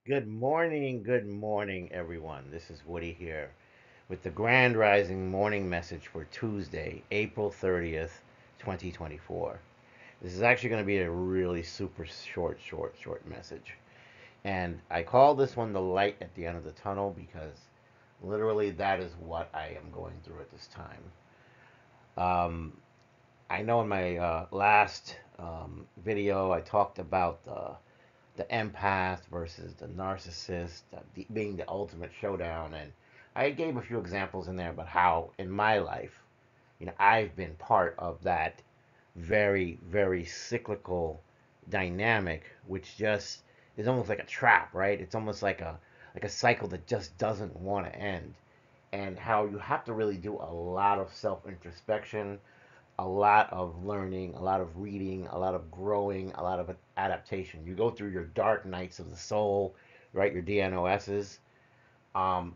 Good morning, everyone. This is Woody here with the Grand Rising morning message for Tuesday, April 30th, 2024. This is actually going to be a really super short message. And I call this one the light at the end of the tunnel because literally that is what I am going through at this time. Um, I know in my last video I talked about the empath versus the narcissist being the ultimate showdown. And I gave a few examples in there about how, in my life, I've been part of that very cyclical dynamic, which just is almost like a trap, right? It's almost like a cycle that just doesn't want to end. And how you have to really do a lot of self introspection, a lot of learning, a lot of reading, a lot of growing, a lot of adaptation. You go through your dark nights of the soul, right? Your DNOSs,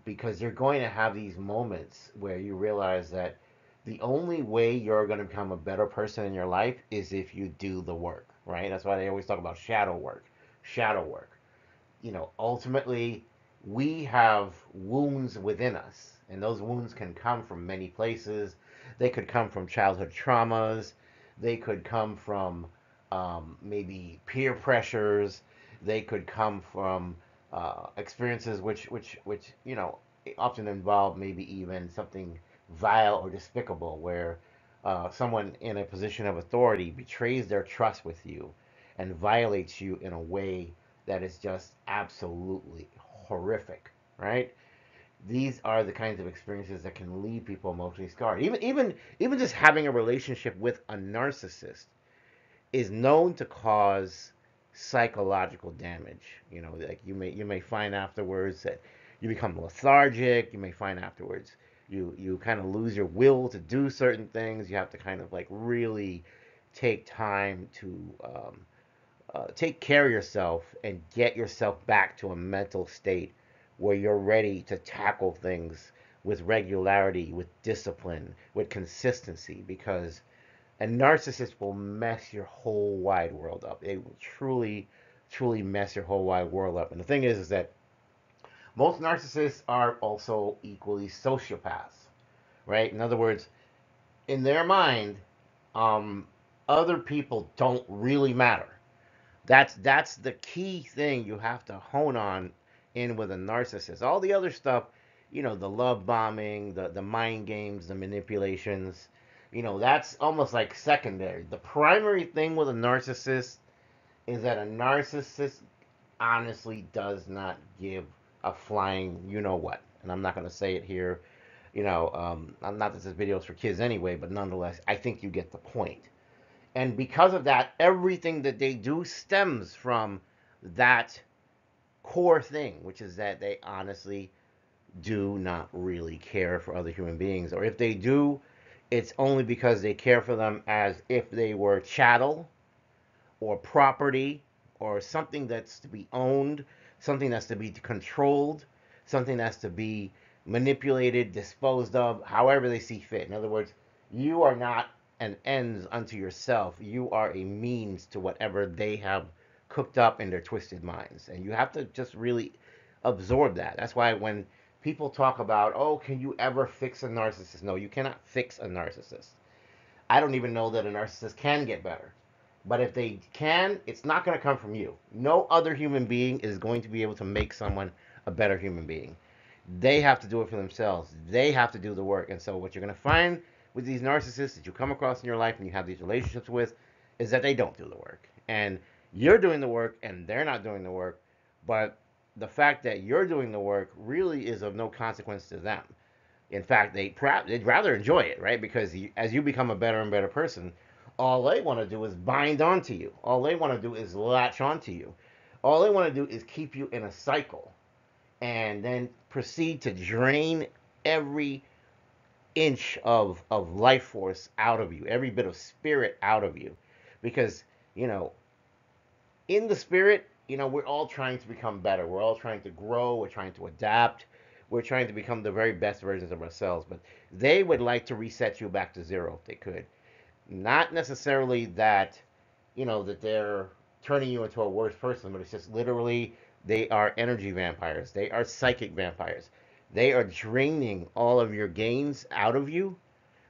because you're going to have these moments where you realize that the only way you're going to become a better person in your life is if you do the work, right? That's why they always talk about shadow work. Shadow work. Ultimately, we have wounds within us, and those wounds can come from many places. They could come from childhood traumas, they could come from maybe peer pressures, they could come from experiences which often involve maybe even something vile or despicable, where someone in a position of authority betrays their trust with you and violates you in a way that is just absolutely horrific, right? These are the kinds of experiences that can leave people emotionally scarred. Even just having a relationship with a narcissist is known to cause psychological damage. Like you may find afterwards that you become lethargic. You may find afterwards you kind of lose your will to do certain things. You have to kind of like really take time to take care of yourself and get yourself back to a mental state where you're ready to tackle things with regularity, with discipline, with consistency, because a narcissist will mess your whole wide world up. It will truly mess your whole wide world up. And the thing is that most narcissists are also equally sociopaths, right? In other words, in their mind, um, other people don't really matter. That's the key thing you have to hone on in with a narcissist. All the other stuff, the love bombing, the mind games, the manipulations, that's almost like secondary. The primary thing with a narcissist is that a narcissist honestly does not give a flying you know what. And I'm not going to say it here. I'm not that this video is for kids anyway, but nonetheless, I think you get the point. And because of that, everything that they do stems from that core thing, which is that they honestly do not really care for other human beings. Or if they do, it's only because they care for them as if they were chattel or property or something that's to be owned, something that's to be controlled, something that's to be manipulated, disposed of, however they see fit. In other words, you are not an ends unto yourself. You are a means to whatever they have cooked up in their twisted minds. And you have to just really absorb that. That's why when people talk about, oh, can you ever fix a narcissist? No, you cannot fix a narcissist. I don't even know that a narcissist can get better. But if they can, it's not going to come from you. No other human being is going to be able to make someone a better human being. They have to do it for themselves. They have to do the work. And so, what you're going to find with these narcissists that you come across in your life and you have these relationships with is that they don't do the work. And you're doing the work and they're not doing the work. But the fact that you're doing the work really is of no consequence to them. In fact, they'd rather enjoy it, right? Because as you become a better and better person, all they want to do is bind onto you. All they want to do is latch onto you. All they want to do is keep you in a cycle and then proceed to drain every inch of life force out of you, every bit of spirit out of you. Because, you know, in the spirit, we're all trying to become better. We're all trying to grow. We're trying to adapt. We're trying to become the very best versions of ourselves. But they would like to reset you back to zero if they could. Not necessarily that, that they're turning you into a worse person, but it's just literally They are energy vampires. They are psychic vampires. They are draining all of your gains out of you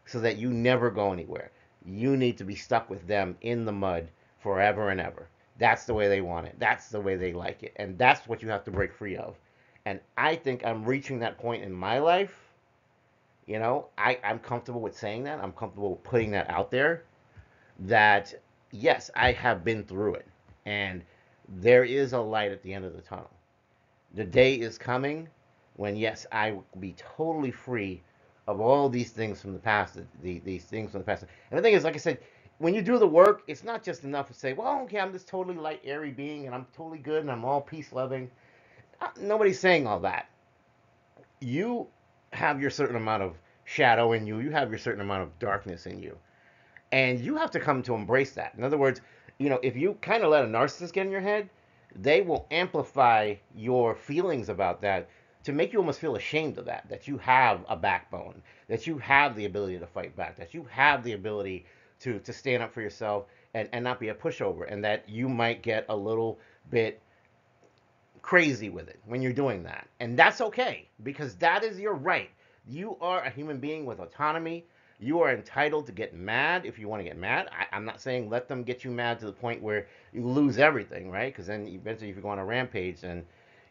so that you never go anywhere. You need to be stuck with them in the mud forever and ever. That's the way they want it. That's the way they like it. And that's what you have to break free of. And I think I'm reaching that point in my life. I'm comfortable with saying that. I'm comfortable with putting that out there. That, yes, I have been through it. And there is a light at the end of the tunnel. The day is coming when, yes, I will be totally free of all these things from the past, these things from the past. And the thing is, like I said, when you do the work, it's not just enough to say, well, okay, I'm this totally light, airy being, and I'm totally good, and I'm all peace loving. Nobody's saying all that. You have your certain amount of shadow in you. You have your certain amount of darkness in you, and you have to come to embrace that. In other words, if you kind of let a narcissist get in your head, they will amplify your feelings about that to make you almost feel ashamed of that you have a backbone, that you have the ability to fight back, that you have the ability to stand up for yourself and not be a pushover, and that you might get a little bit crazy with it when you're doing that. And that's okay, because that is your right. You are a human being with autonomy. You are entitled to get mad if you want to get mad. I'm not saying let them get you mad to the point where you lose everything, right? Because then eventually, if you go on a rampage, then,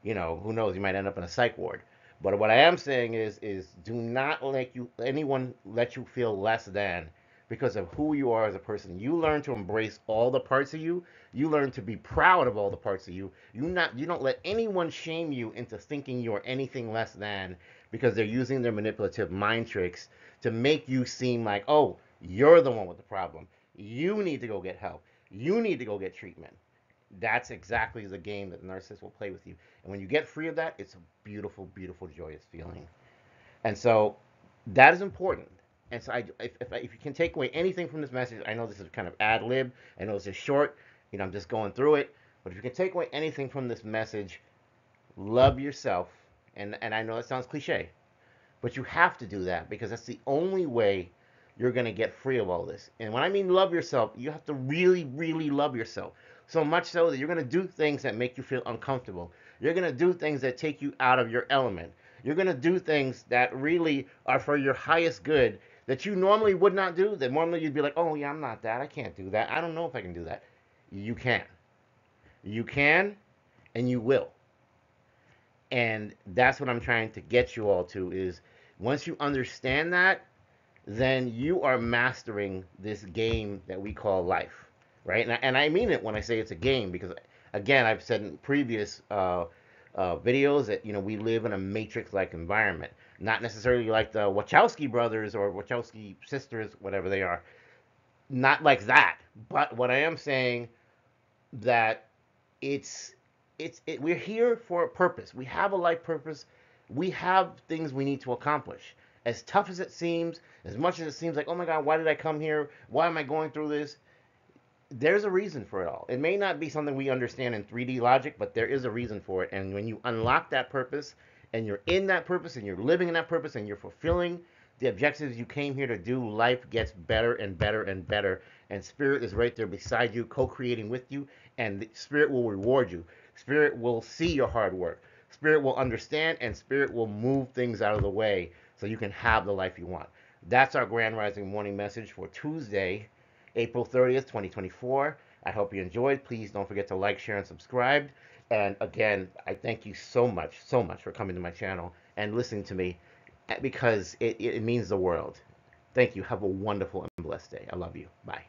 who knows, you might end up in a psych ward. But what I am saying is do not let anyone let you feel less than because of who you are as a person. You learn to embrace all the parts of you. You learn to be proud of all the parts of you. You don't let anyone shame you into thinking you're anything less than, because they're using their manipulative mind tricks to make you seem like, oh, you're the one with the problem. You need to go get help. You need to go get treatment. That's exactly the game that the narcissist will play with you. And when you get free of that, it's a beautiful, beautiful, joyous feeling. And so that is important. And so if you can take away anything from this message, I know this is kind of ad lib. I know it's just short. I'm just going through it. But if you can take away anything from this message, love yourself. And I know it sounds cliche, but you have to do that because that's the only way you're going to get free of all this. And when I mean love yourself, you have to really, really love yourself. So much so that you're going to do things that make you feel uncomfortable. You're going to do things that take you out of your element. You're going to do things that really are for your highest good that you normally would not do. That normally you'd be like, oh, yeah, I'm not that. I can't do that. I don't know if I can do that. You can. You can, and you will. And that's what I'm trying to get you all to is once you understand that, then you are mastering this game that we call life, right? And I mean it when I say it's a game because, again, I've said in previous videos that we live in a matrix-like environment, not necessarily like the Wachowski brothers or Wachowski sisters, whatever they are, not like that. But what I am saying that it's we're here for a purpose. We have a life purpose. We have things we need to accomplish. As tough as it seems, as much as it seems like, oh my God, why did I come here? Why am I going through this? There's a reason for it all. It may not be something we understand in 3D logic, but there is a reason for it. And when you unlock that purpose and you're in that purpose and you're living in that purpose and you're fulfilling the objectives you came here to do, life gets better and better and better. And Spirit is right there beside you, co-creating with you. And the Spirit will reward you. Spirit will see your hard work. Spirit will understand, and Spirit will move things out of the way so you can have the life you want. That's our Grand Rising morning message for Tuesday, April 30th, 2024. I hope you enjoyed. Please don't forget to like, share, and subscribe. And again, I thank you so much for coming to my channel and listening to me because it means the world. Thank you. Have a wonderful and blessed day. I love you. Bye.